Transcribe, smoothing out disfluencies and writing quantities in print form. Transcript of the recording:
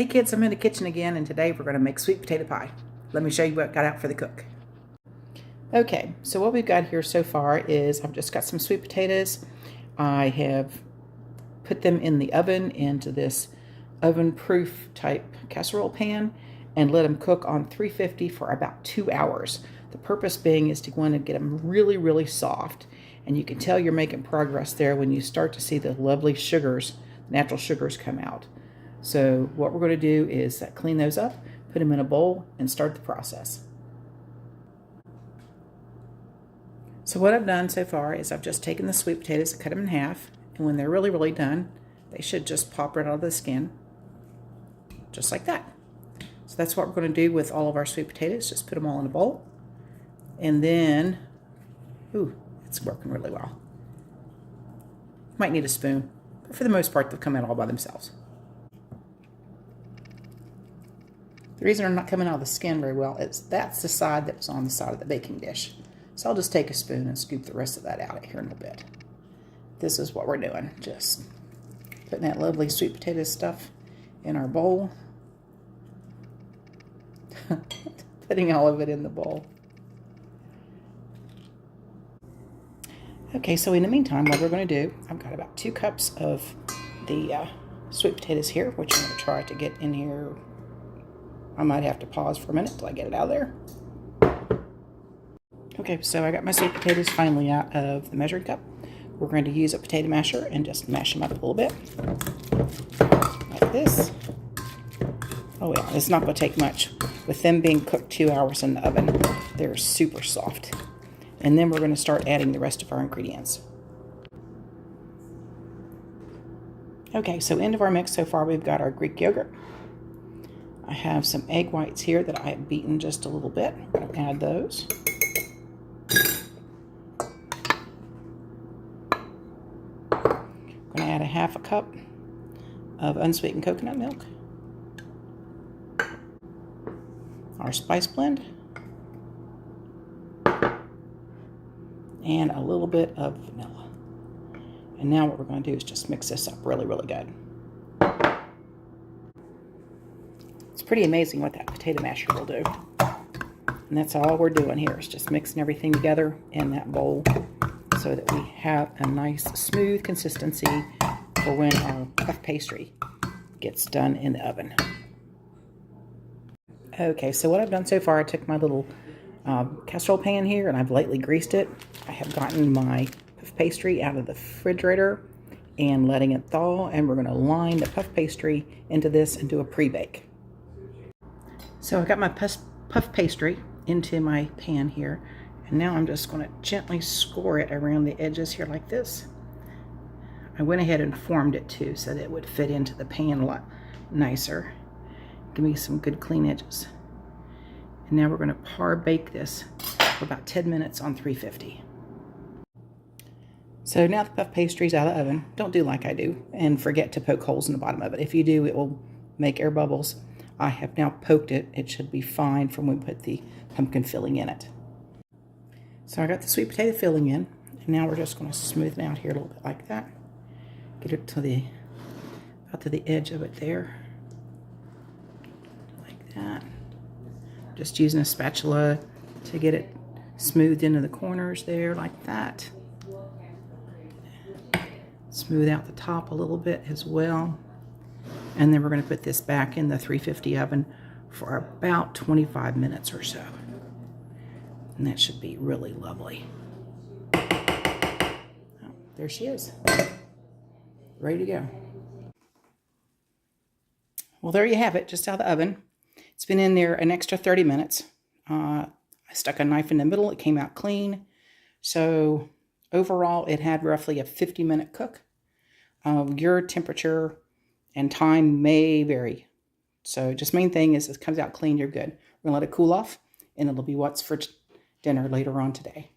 Hey kids, I'm in the kitchen again, and today we're going to make sweet potato pie. Let me show you what I got out for the cook. Okay, so what we've got here so far is I've just got some sweet potatoes. I have put them in the oven into this oven-proof type casserole pan and let them cook on 350 for about 2 hours. The purpose being is to want to get them really, really soft. And you can tell you're making progress there when you start to see the lovely sugars, natural sugars come out. So what we're going to do is clean those up, put them in a bowl, and start the process. So what I've done so far is I've just taken the sweet potatoes and cut them in half. And when they're really, really done, they should just pop right out of the skin, just like that. So that's what we're going to do with all of our sweet potatoes. Just put them all in a bowl. And then, ooh, it's working really well. Might need a spoon, but for the most part, they'll come out all by themselves. The reason they're not coming out of the skin very well is that's the side that was on the side of the baking dish. So I'll just take a spoon and scoop the rest of that out here in a bit. This is what we're doing. Just putting that lovely sweet potato stuff in our bowl. Putting all of it in the bowl. Okay, so in the meantime, what we're going to do, I've got about 2 cups of the sweet potatoes here, which I'm going to try to get in here. I might have to pause for a minute till I get it out of there. Okay, so I got my sweet potatoes finally out of the measuring cup. We're going to use a potato masher and just mash them up a little bit. Like this. Oh yeah, it's not going to take much. With them being cooked 2 hours in the oven, they're super soft. And then we're going to start adding the rest of our ingredients. Okay, so end of our mix so far, we've got our Greek yogurt. I have some egg whites here that I have beaten just a little bit. I'm going to add those. I'm going to add a half a cup of unsweetened coconut milk. Our spice blend. And a little bit of vanilla. And now what we're going to do is just mix this up really, really good. It's pretty amazing what that potato masher will do. And that's all we're doing here is just mixing everything together in that bowl so that we have a nice smooth consistency for when our puff pastry gets done in the oven. Okay, so what I've done so far, I took my little casserole pan here and I've lightly greased it. I have gotten my puff pastry out of the refrigerator and letting it thaw, and we're going to line the puff pastry into this and do a pre-bake. So I got my puff pastry into my pan here, and now I'm just going to gently score it around the edges here like this. I went ahead and formed it too so that it would fit into the pan a lot nicer. Give me some good clean edges. And now we're going to par bake this for about 10 minutes on 350. So now the puff pastry's out of the oven. Don't do like I do and forget to poke holes in the bottom of it. If you do, it will make air bubbles. I have now poked it. It should be fine from when we put the pumpkin filling in it. So I got the sweet potato filling in, and now we're just going to smooth it out here a little bit like that. Get it to the about to the edge of it there, like that. Just using a spatula to get it smoothed into the corners there like that. Smooth out the top a little bit as well. And then we're going to put this back in the 350 oven for about 25 minutes or so. And that should be really lovely. Oh, there she is. Ready to go. Well, there you have it, just out of the oven. It's been in there an extra 30 minutes. I stuck a knife in the middle. It came out clean. So overall, it had roughly a 50-minute cook. Your temperature and time may vary. So just main thing is it comes out clean, you're good. We're going to let it cool off, and it'll be what's for dinner later on today.